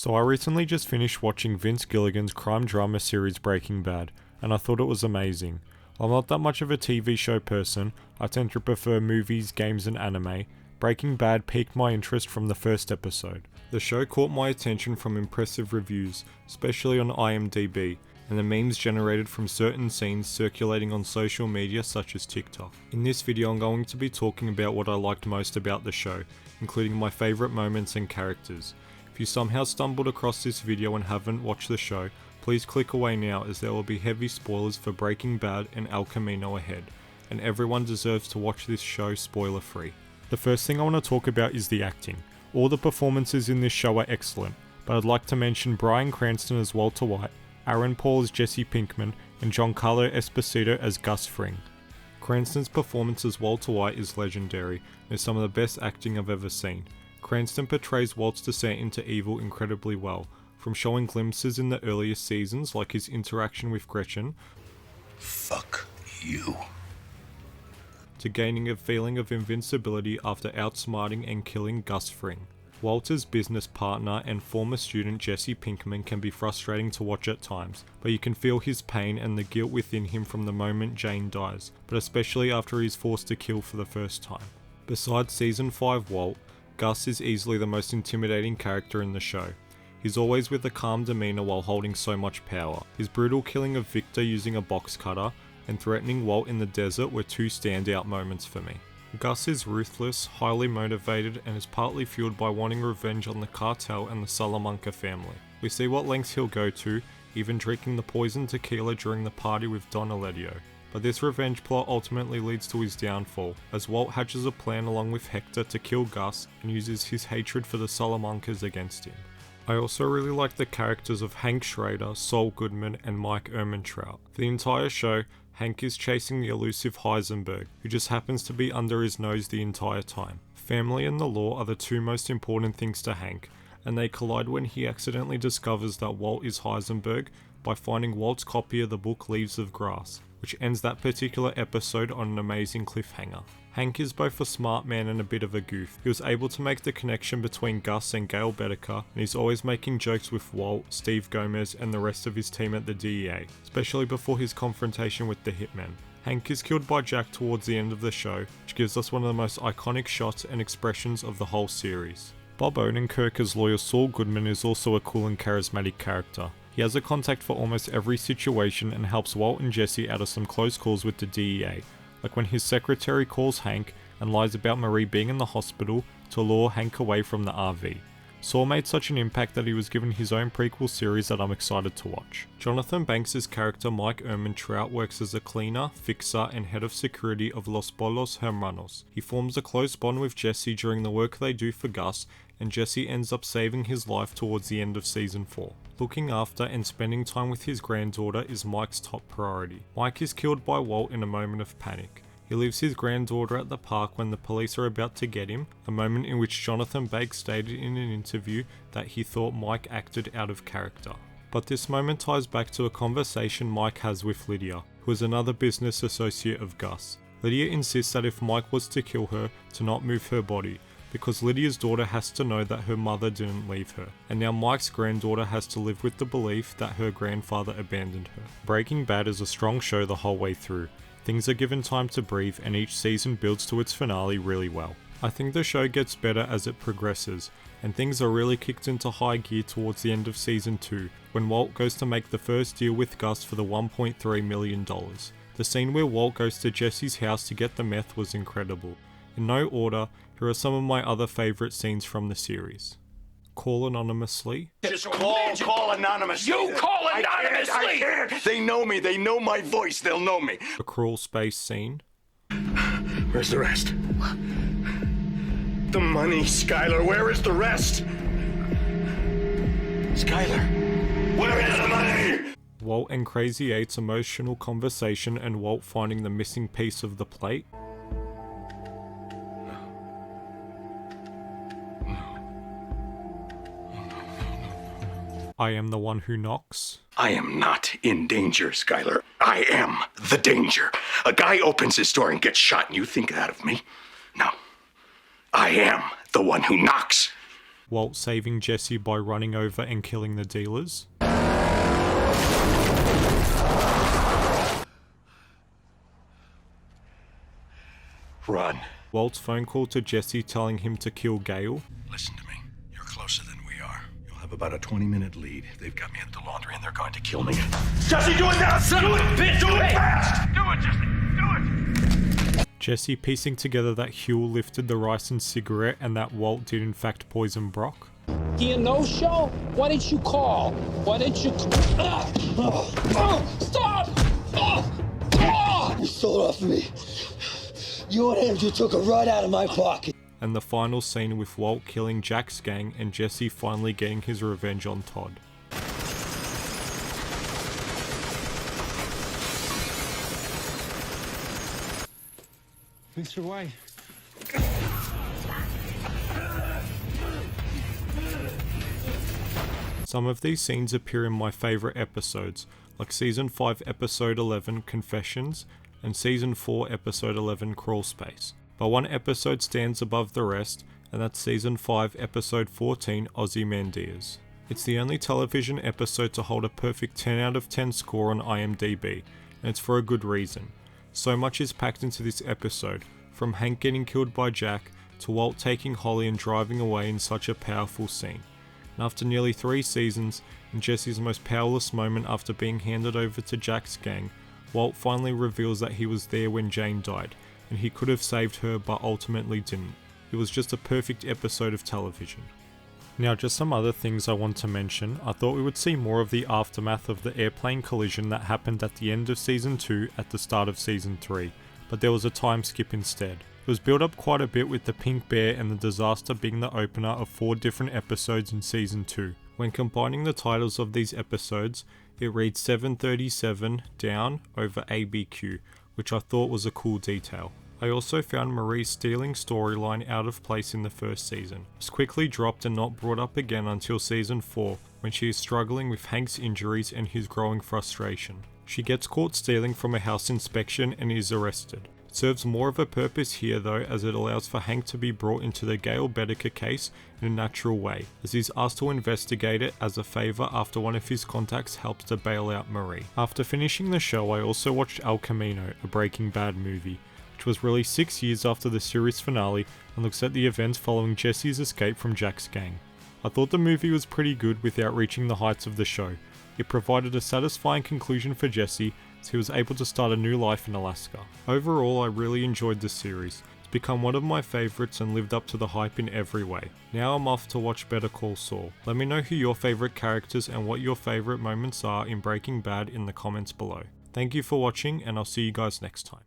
So I recently just finished watching Vince Gilligan's crime drama series Breaking Bad, and I thought it was amazing. While I'm not that much of a TV show person, I tend to prefer movies, games and anime. Breaking Bad piqued my interest from the first episode. The show caught my attention from impressive reviews, especially on IMDb, and the memes generated from certain scenes circulating on social media such as TikTok. In this video I'm going to be talking about what I liked most about the show, including my favourite moments and characters. If you somehow stumbled across this video and haven't watched the show, please click away now as there will be heavy spoilers for Breaking Bad and El Camino ahead, and everyone deserves to watch this show spoiler free. The first thing I want to talk about is the acting. All the performances in this show are excellent, but I'd like to mention Bryan Cranston as Walter White, Aaron Paul as Jesse Pinkman, and Giancarlo Esposito as Gus Fring. Cranston's performance as Walter White is legendary and is some of the best acting I've ever seen. Cranston portrays Walt's descent into evil incredibly well, from showing glimpses in the earlier seasons like his interaction with Gretchen, Fuck you. to gaining a feeling of invincibility after outsmarting and killing Gus Fring. Walter's business partner and former student Jesse Pinkman can be frustrating to watch at times, but you can feel his pain and the guilt within him from the moment Jane dies, but especially after he's forced to kill for the first time. Besides Season 5 Walt, Gus is easily the most intimidating character in the show. He's always with a calm demeanor while holding so much power. His brutal killing of Victor using a box cutter and threatening Walt in the desert were two standout moments for me. Gus is ruthless, highly motivated, and is partly fueled by wanting revenge on the cartel and the Salamanca family. We see what lengths he'll go to, even drinking the poison tequila during the party with Don Aledio. But this revenge plot ultimately leads to his downfall, as Walt hatches a plan along with Hector to kill Gus and uses his hatred for the Salamancas against him. I also really like the characters of Hank Schrader, Saul Goodman, and Mike Ehrmantraut. For the entire show, Hank is chasing the elusive Heisenberg, who just happens to be under his nose the entire time. Family and the law are the two most important things to Hank, and they collide when he accidentally discovers that Walt is Heisenberg by finding Walt's copy of the book Leaves of Grass, which ends that particular episode on an amazing cliffhanger. Hank is both a smart man and a bit of a goof. He was able to make the connection between Gus and Gail Bedecker, and he's always making jokes with Walt, Steve Gomez, and the rest of his team at the DEA, especially before his confrontation with the hitman. Hank is killed by Jack towards the end of the show, which gives us one of the most iconic shots and expressions of the whole series. Bob Odenkirk as lawyer Saul Goodman is also a cool and charismatic character. He has a contact for almost every situation and helps Walt and Jesse out of some close calls with the DEA, like when his secretary calls Hank and lies about Marie being in the hospital to lure Hank away from the RV. Saul made such an impact that he was given his own prequel series that I'm excited to watch. Jonathan Banks' character Mike Ehrmantraut works as a cleaner, fixer, and head of security of Los Bolos Hermanos. He forms a close bond with Jesse during the work they do for Gus, and Jesse ends up saving his life towards the end of Season 4. Looking after and spending time with his granddaughter is Mike's top priority. Mike is killed by Walt in a moment of panic. He leaves his granddaughter at the park when the police are about to get him, a moment in which Jonathan Banks stated in an interview that he thought Mike acted out of character. But this moment ties back to a conversation Mike has with Lydia, who is another business associate of Gus. Lydia insists that if Mike was to kill her, to not move her body, because Lydia's daughter has to know that her mother didn't leave her, and now Mike's granddaughter has to live with the belief that her grandfather abandoned her. Breaking Bad is a strong show the whole way through. Things are given time to breathe and each season builds to its finale really well. I think the show gets better as it progresses, and things are really kicked into high gear towards the end of Season 2, when Walt goes to make the first deal with Gus for the $1.3 million. The scene where Walt goes to Jesse's house to get the meth was incredible. In no order, here are some of my other favourite scenes from the series. Call anonymously. Just call anonymously. You call anonymously! I can't. They know me. They know my voice. They'll know me. A crawl space scene. Where's the rest? The money, Skylar. Where is the rest? Skylar, where is the money? Walt and Crazy 8's emotional conversation and Walt finding the missing piece of the plate. I am the one who knocks. I am not in danger, Skylar. I am the danger. A guy opens his door and gets shot, and you think that of me? No. I am the one who knocks. Walt saving Jesse by running over and killing the dealers. Run. Walt's phone call to Jesse telling him to kill Gale. Listen to me. You're closer than we are. You'll have about a 20-minute lead. They've got me at the laundry and they're going to kill me. Jesse, do it now! Do it! Bitch, do it fast! Do it, Jesse! Do it! Jesse piecing together that Huell lifted the rice and cigarette and that Walt did in fact poison Brock. You no-show? Why didn't you call? Why didn't you... Stop! You stole it off me. You and Andrew took it right out of my pocket. And the final scene with Walt killing Jack's gang and Jesse finally getting his revenge on Todd. Mr. White. Some of these scenes appear in my favourite episodes, like Season 5 Episode 11 Confessions and Season 4 Episode 11 Crawl Space. But one episode stands above the rest, and that's Season 5 Episode 14 Ozymandias. It's the only television episode to hold a perfect 10 out of 10 score on IMDb, and it's for a good reason. So much is packed into this episode, from Hank getting killed by Jack, to Walt taking Holly and driving away in such a powerful scene. And after nearly 3 seasons, in Jesse's most powerless moment after being handed over to Jack's gang, Walt finally reveals that he was there when Jane died, and he could have saved her but ultimately didn't. It was just a perfect episode of television. Now just some other things I want to mention. I thought we would see more of the aftermath of the airplane collision that happened at the end of Season 2 at the start of Season 3, but there was a time skip instead. It was built up quite a bit with the pink bear and the disaster being the opener of 4 different episodes in Season 2. When combining the titles of these episodes, it reads 737 down over ABQ, which I thought was a cool detail. I also found Marie's stealing storyline out of place in the first season. It was quickly dropped and not brought up again until Season 4, when she is struggling with Hank's injuries and his growing frustration. She gets caught stealing from a house inspection and is arrested. It serves more of a purpose here though, as it allows for Hank to be brought into the Gale Boetticher case in a natural way, as he's asked to investigate it as a favour after one of his contacts helps to bail out Marie. After finishing the show, I also watched El Camino, a Breaking Bad movie, which was released 6 years after the series finale and looks at the events following Jesse's escape from Jack's gang. I thought the movie was pretty good without reaching the heights of the show. It provided a satisfying conclusion for Jesse, as he was able to start a new life in Alaska. Overall, I really enjoyed this series. It's become one of my favourites and lived up to the hype in every way. Now I'm off to watch Better Call Saul. Let me know who your favourite characters and what your favourite moments are in Breaking Bad in the comments below. Thank you for watching, and I'll see you guys next time.